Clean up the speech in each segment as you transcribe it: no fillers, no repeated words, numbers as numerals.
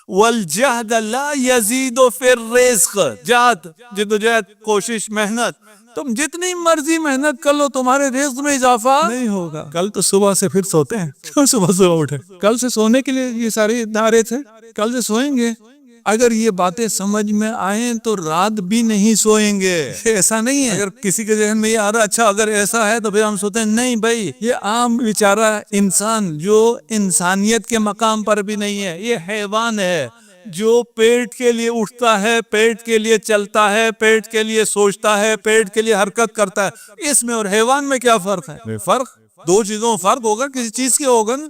والجہد لا یزید فی الرزق، جہد جدوجہد کوشش محنت، تم جتنی مرضی محنت کر لو تمہارے رزق میں اضافہ نہیں ہوگا. کل تو صبح سے پھر سوتے ہیں، کیوں صبح اٹھے؟ کل سے سونے کے لیے یہ سارے ادارے تھے، کل سے سوئیں گے. اگر یہ باتیں سمجھ میں آئیں تو رات بھی نہیں سوئیں گے. ایسا نہیں ہے اگر کسی کے ذہن میں یہ آ رہا اچھا اگر ایسا ہے تو پھر ہم سوتے ہیں، نہیں بھائی، یہ عام بیچارہ انسان جو انسانیت کے مقام پر بھی نہیں ہے، یہ حیوان ہے جو پیٹ کے لیے اٹھتا ہے، پیٹ کے لیے چلتا ہے، پیٹ کے لیے سوچتا ہے، پیٹ کے لیے حرکت کرتا ہے. اس میں اور حیوان میں کیا فرق ہے؟ فرق دو چیزوں میں فرق ہوگا، کسی چیز کے ہوگا نا.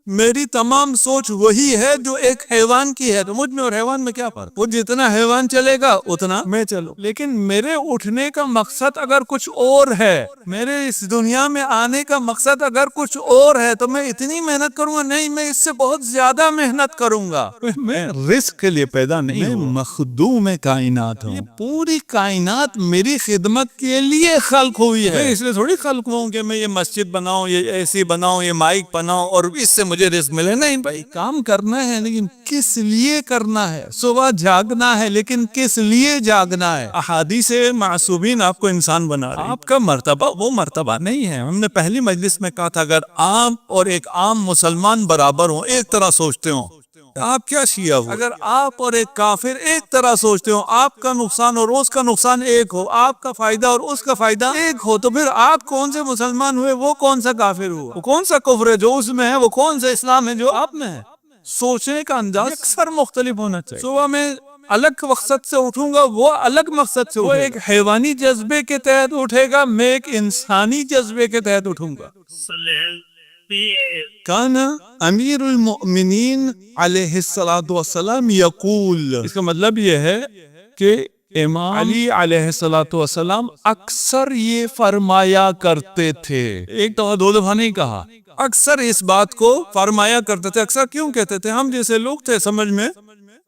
میری تمام سوچ وہی ہے جو ایک حیوان کی ہے، تو مجھ میں اور حیوان میں کیا فرق؟ وہ جتنا حیوان چلے گا اتنا میں چلوں. لیکن میرے اٹھنے کا مقصد اگر کچھ اور ہے، میرے اس دنیا میں آنے کا مقصد اگر کچھ اور ہے، تو میں اتنی محنت کروں گا نہیں، میں اس سے بہت زیادہ محنت کروں گا. میں رزق کے لیے پیدا نہیں، میں مخدوم کائنات ہوں. یہ پوری کائنات میری خدمت کے لیے خلق ہوئی ہے. میں اس لیے تھوڑی خلق ہوں کہ میں یہ مسجد بناؤں، یہ ایسی بناؤں، یہ مائک بناؤں اور اس سے مجھے رزق ملے. نہیں بھائی، کام کرنا ہے لیکن کس لیے کرنا ہے؟ صبح جاگنا ہے لیکن کس لیے جاگنا ہے؟ احادیث معصومین آپ کو انسان بنا رہے ہیں. آپ کا مرتبہ وہ مرتبہ نہیں ہے. ہم نے پہلی مجلس میں کہا تھا اگر آپ اور ایک عام مسلمان برابر ہوں، ایک طرح سوچتے ہوں، آپ کیا شیعہ ہو؟ اگر آپ اور ایک کافر ایک طرح سوچتے ہو، آپ کا نقصان اور اس کا نقصان ایک ہو، آپ کا فائدہ اور اس کا فائدہ ایک ہو، تو پھر آپ کون سے مسلمان ہوئے، وہ کون سا کافر ہوا؟ وہ کون سا کفر ہے جو اس میں ہے، وہ کون سا اسلام ہے جو آپ میں ہے؟ سوچنے کا انداز اکثر مختلف ہونا چاہیے. صبح میں الگ مقصد سے اٹھوں گا، وہ الگ مقصد سے وہ ایک حیوانی جذبے کے تحت اٹھے گا، میں ایک انسانی جذبے کے تحت اٹھوں گا. کان امیر المؤمنین علیہ السلام یقول، اس کا مطلب یہ ہے کہ امام علی علیہ السلام اکثر یہ فرمایا کرتے تھے. ایک دفعہ دو دفعہ نہیں کہا، اکثر اس بات کو فرمایا کرتے تھے. اکثر کیوں کہتے تھے؟ ہم جیسے لوگ تھے سمجھ میں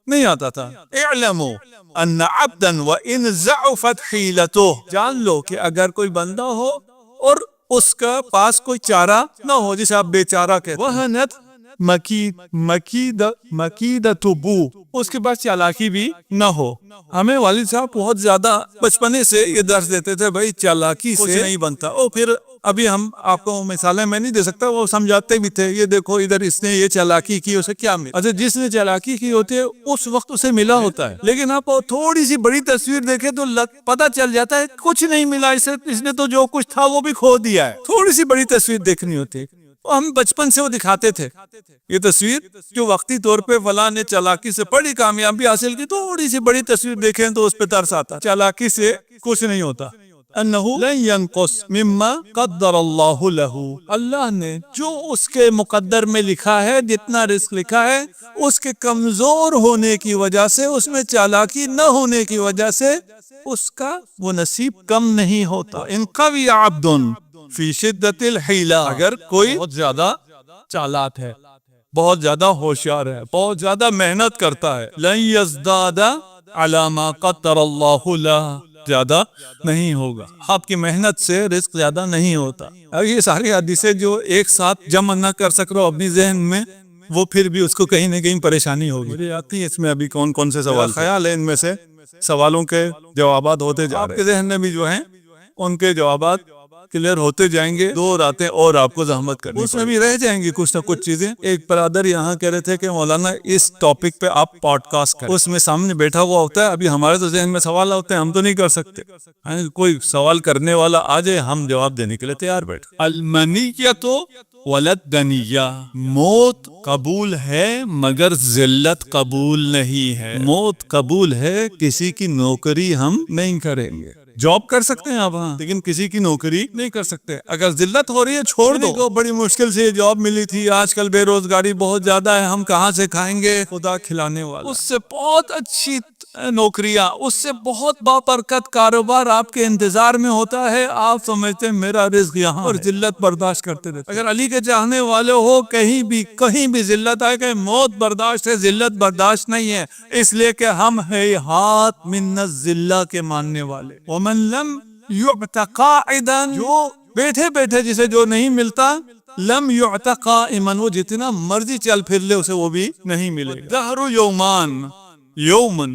نہیں آتا تھا. اعلموا ان عبدا وان ضعفت حیلتہ، جان لو کہ اگر کوئی بندہ ہو اور اس کا پاس کوئی چارہ نہ ہو، جسے آپ بے چارہ کہتے ہیں، وہنت مکیدۃ بو، اس کے پاس چالاکی بھی نہ ہو. ہمیں والد صاحب بہت زیادہ بچپنے سے یہ درس دیتے تھے، بھائی چالاکی سے نہیں بنتا. اور پھر ابھی ہم آپ کو مثالیں میں نہیں دے سکتا، وہ سمجھاتے بھی تھے، یہ دیکھو ادھر اس نے یہ چالاکی کی، اسے کیا ملا؟ اچھا، جس نے چالاکی کی ہوتی ہے اس وقت اسے ملا ہوتا ہے، لیکن آپ تھوڑی سی بڑی تصویر دیکھیں تو پتہ چل جاتا ہے کچھ نہیں ملا اسے، اس نے تو جو کچھ تھا وہ بھی کھو دیا ہے. تھوڑی سی بڑی تصویر دیکھنی ہوتی ہے. ہم بچپن سے وہ دکھاتے تھے یہ تصویر، جو وقتی طور پہ فلاں نے چالاکی سے بڑی کامیابی حاصل کی، تھوڑی سی بڑی تصویر دیکھیں تو اس پہ ترس آتا. چالاکی سے کچھ نہیں ہوتا. انہو لن ینقص مما قدر اللہ لہ، اللہ نے جو اس کے مقدر میں لکھا ہے، جتنا رزق لکھا ہے، اس کے کمزور ہونے کی وجہ سے، اس میں چالاکی نہ ہونے کی وجہ سے اس کا وہ نصیب کم نہیں ہوتا. ان قوی عبد فی شدت الحیلہ، اگر کوئی بہت زیادہ چالاک ہے، بہت زیادہ ہوشیار ہے، بہت زیادہ محنت کرتا ہے، لن یزداد علی ما قدر اللہ لہ، زیادہ نہیں ہوگا. آپ کی محنت سے رزق زیادہ نہیں ہوتا. اب یہ ساری حدیثیں جو ایک ساتھ جمع نہ کر سک رہا ہو اپنی ذہن میں، وہ پھر بھی اس کو کہیں نہ کہیں پریشانی ہوگی. مجھے آتی ہے اس میں ابھی کون کون سے سوال، خیال ہے ان میں سے سوالوں کے جوابات ہوتے جا رہے ہیں. آپ کے ذہن میں بھی جو ہیں ان کے جوابات کلیئر ہوتے جائیں گے. دو راتیں اور آپ کو زحمت کرنی، اس میں بھی رہ جائیں گی کچھ نہ کچھ چیزیں. ایک برادر یہاں کہہ رہے تھے کہ مولانا اس ٹاپک پہ آپ پوڈ کاسٹ کریں، اس میں سامنے بیٹھا ہوا ہوتا ہے. ابھی ہمارے تو ذہن میں سوال ہوتے ہیں، ہم تو نہیں کر سکتے. کوئی سوال کرنے والا آ جائے، ہم جواب دینے کے لیے تیار بیٹھے. المنیۃ ولدنیہ، موت قبول ہے مگر ذلت قبول نہیں ہے. موت قبول ہے، کسی کی نوکری ہم نہیں کریں گے. جاب کر سکتے ہیں آپ ہاں، لیکن کسی کی نوکری نہیں کر سکتے. اگر ذلت ہو رہی ہے چھوڑ دو. بڑی مشکل سے یہ جاب ملی تھی، آج کل بے روزگاری بہت زیادہ ہے، ہم کہاں سے کھائیں گے؟ خدا کھلانے والا. اس سے بہت اچھی نوکریاں، اس سے بہت بابرکت کاروبار آپ کے انتظار میں ہوتا ہے. آپ سمجھتے ہیں میرا رزق یہاں، اور ذلت برداشت کرتے رہتے. اگر علی کے چاہنے والے ہو، کہیں بھی ذلت آئے، کہ موت برداشت ہے، ذلت برداشت نہیں ہے، اس لیے کہ ہم ہیہات من الذلہ کے ماننے والے. ومن لم یعط قاعدا، جو بیٹھے بیٹھے جسے جو نہیں ملتا، لم يعط قائما، وہ جتنا مرضی چل پھر لے اسے وہ بھی نہیں ملے گا. دہر یومان، یومن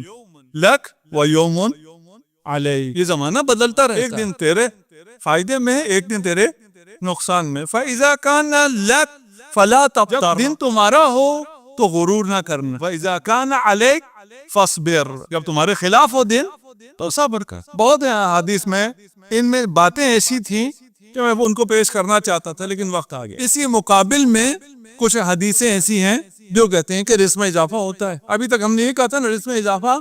لک و یومن علیک، یہ زمانہ بدلتا رہتا ہے، ایک دن تیرے فائدے میں ایک دن تیرے نقصان میں. فَإِذَا كَانَ لَكَ فَلَا تَبْتَرْ، جب دن تمہارا ہو تو غرور نہ کرنا. وَإِذَا كَانَ عَلَيْكَ فَاصْبِرْ، جب تمہارے خلاف ہو دن تو صبر کر. بہت ہیں حدیث میں، ان میں باتیں ایسی تھیں کہ میں ان کو پیش کرنا چاہتا تھا لیکن وقت آ گیا. اسی مقابل میں کچھ حدیثیں ایسی ہیں جو کہتے ہیں کہ رزق میں اضافہ ہوتا ہے. ابھی تک ہم نے یہ کہا تھا نا رزق میں اضافہ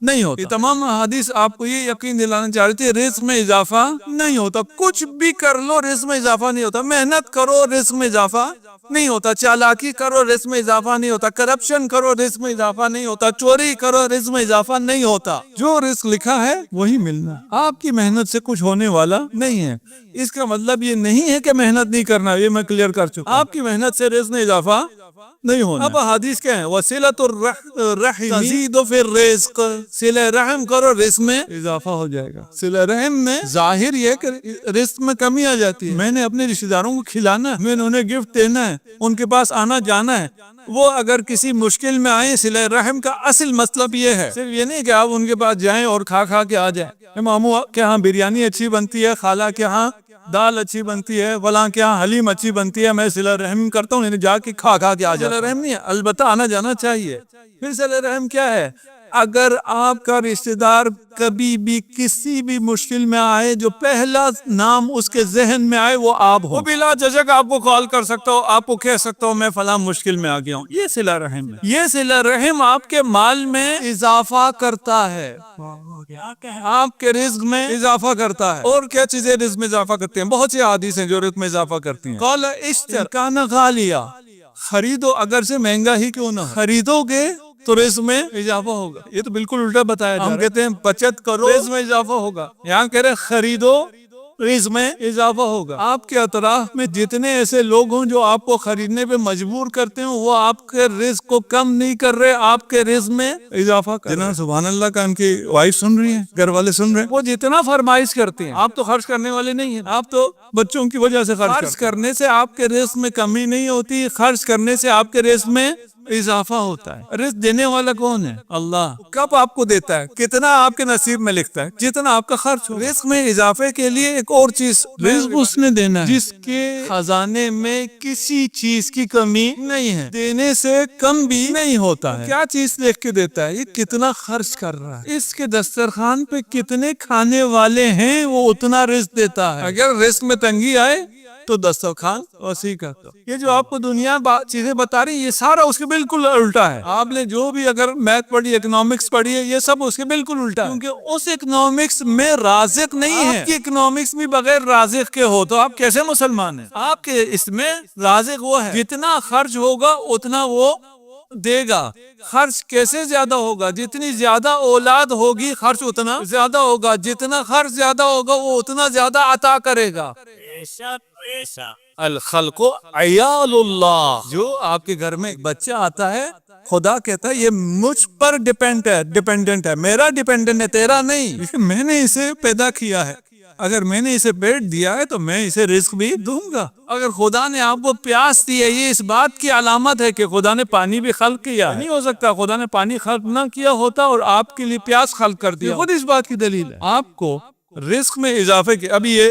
نہیں ہوتا. یہ تمام حدیث آپ کو یہ یقین دلانا چاہ رہی تھی رزق میں اضافہ نہیں ہوتا. کچھ بھی کر لو رزق میں اضافہ نہیں ہوتا. محنت کرو رزق میں اضافہ نہیں ہوتا. چالاکی کرو رزق میں اضافہ نہیں ہوتا. کرپشن کرو رزق میں اضافہ نہیں ہوتا. چوری کرو رزق میں اضافہ نہیں ہوتا. جو رزق لکھا ہے وہی ملنا. آپ کی محنت سے کچھ ہونے والا نہیں ہے. اس کا مطلب یہ نہیں ہے کہ محنت نہیں کرنا، یہ میں کلیئر کر چکا. آپ کی محنت سے رزق میں اضافہ نہیں ہونا. اب حدیث کیا ہے؟ وصلۃ الرحم تزید فی الرزق، صلہ رحم کرو رزق میں اضافہ ہو جائے گا. صلہ رحم میں ظاہر یہ کہ رزق میں کمی آ جاتی ہے. میں نے اپنے رشتہ داروں کو کھلانا ہے، میں نے انہیں گفٹ دینا ہے، ان کے پاس آنا جانا ہے. وہ اگر کسی مشکل میں آئے، صلہ رحم کا اصل مطلب یہ ہے، صرف یہ نہیں کہ آپ ان کے پاس جائیں اور کھا کے آ جائیں. ماموں کے ہاں بریانی اچھی بنتی ہے، خالہ کے ہاں دال اچھی بنتی ہے، فلاں کے ہاں حلیم اچھی بنتی ہے، میں صلہ رحم کرتا ہوں، جا کے کھا کے آ جاتا ہوں. صلہ رحم نہیں ہے، البتہ آنا جانا چاہیے. پھر صلہ رحم کیا ہے؟ اگر آپ کا رشتہ دار کبھی بھی کسی بھی مشکل میں آئے، جو پہلا نام اس کے ذہن میں آئے وہ آپ ہو. وہ بلا جھجک آپ کو کال کر سکتا ہو، آپ کو کہہ سکتا ہو میں فلاں مشکل میں آ گیا ہوں. یہ صلہ رحم ہے. یہ صلہ رحم آپ کے مال میں اضافہ کرتا ہے، آپ کے رزق میں اضافہ کرتا ہے. اور کیا چیزیں رزق میں اضافہ کرتے ہیں؟ بہت سی احادیث ہیں جو رزق میں اضافہ کرتی ہیں. قال اشتر کان غالیا، خریدو اگر سے مہنگا ہی کیوں نہ، خریدو گے تو رزق میں اضافہ ہوگا. یہ تو بالکل الٹا بتایا جا رہا ہے. ہم کہتے ہیں بچت کرو رزق میں اضافہ ہوگا، یہاں کہہ رہے خریدو رزق میں اضافہ ہوگا. آپ کے اطراف میں جتنے ایسے لوگ ہوں جو آپ کو خریدنے پہ مجبور کرتے ہیں، وہ آپ کے رزق کو کم نہیں کر رہے، آپ کے رزق میں اضافہ کر رہے ہیں. سبحان اللہ کا ان کی وائف سن رہی ہیں، گھر والے سن رہے ہیں. وہ جتنا فرمائش کرتے ہیں، آپ تو خرچ کرنے والے نہیں ہیں، آپ تو بچوں کی وجہ سے خرچ کرنے سے آپ کے رزق میں کمی نہیں ہوتی، خرچ کرنے سے آپ کے رزق میں اضافہ ہوتا ہے. رزق دینے والا کون ہے؟ اللہ. کب آپ کو دیتا ہے؟ کتنا آپ کے نصیب میں لکھتا ہے، جتنا آپ کا خرچ ہو. رزق میں اضافے کے لیے ایک اور چیز، رزق اس نے دینا ہے جس کے خزانے میں کسی چیز کی کمی نہیں ہے، دینے سے کم بھی نہیں ہوتا ہے. کیا چیز دیکھ کے دیتا ہے؟ یہ کتنا خرچ کر رہا ہے، اس کے دسترخوان پہ کتنے کھانے والے ہیں، وہ اتنا رزق دیتا ہے. اگر رزق میں تنگی آئے تو دسترخوان وسیع کرتا. یہ جو آپ کو دنیا چیزیں بتا رہی، یہ سارا اس کے بالکل الٹا ہے. آپ نے جو بھی اگر میتھ پڑھی، اکنامکس پڑھی ہے، یہ سب اس کے بالکل الٹا ہے. کیونکہ اس اکنامکس میں رازق نہیں ہے. آپ کی اکنامکس بھی بغیر رازق کے ہو تو آپ کیسے مسلمان ہیں؟ آپ کے اس میں رازق وہ ہے، جتنا خرچ ہوگا اتنا وہ دے گا. خرچ کیسے زیادہ ہوگا؟ جتنی زیادہ اولاد ہوگی خرچ اتنا زیادہ ہوگا، جتنا خرچ زیادہ ہوگا وہ اتنا زیادہ عطا کرے گا. الخلق عیال اللہ. جو آپ کے گھر میں بچہ آتا ہے، خدا کہتا ہے یہ مجھ پر ڈیپینڈنٹ ہے، میرا ڈیپینڈنٹ ہے، تیرا نہیں. میں نے اسے پیدا کیا ہے، اگر میں نے اسے پیٹ دیا ہے تو میں اسے رزق بھی دوں گا. اگر خدا نے آپ کو پیاس دی ہے، یہ اس بات کی علامت ہے کہ خدا نے پانی بھی خلق کیا ہے. نہیں ہو سکتا خدا نے پانی خلق نہ کیا ہوتا اور آپ کے لیے پیاس خلق کر دیا، خود اس بات کی دلیل ہے. آپ کو رزق میں اضافے کے ابھی یہ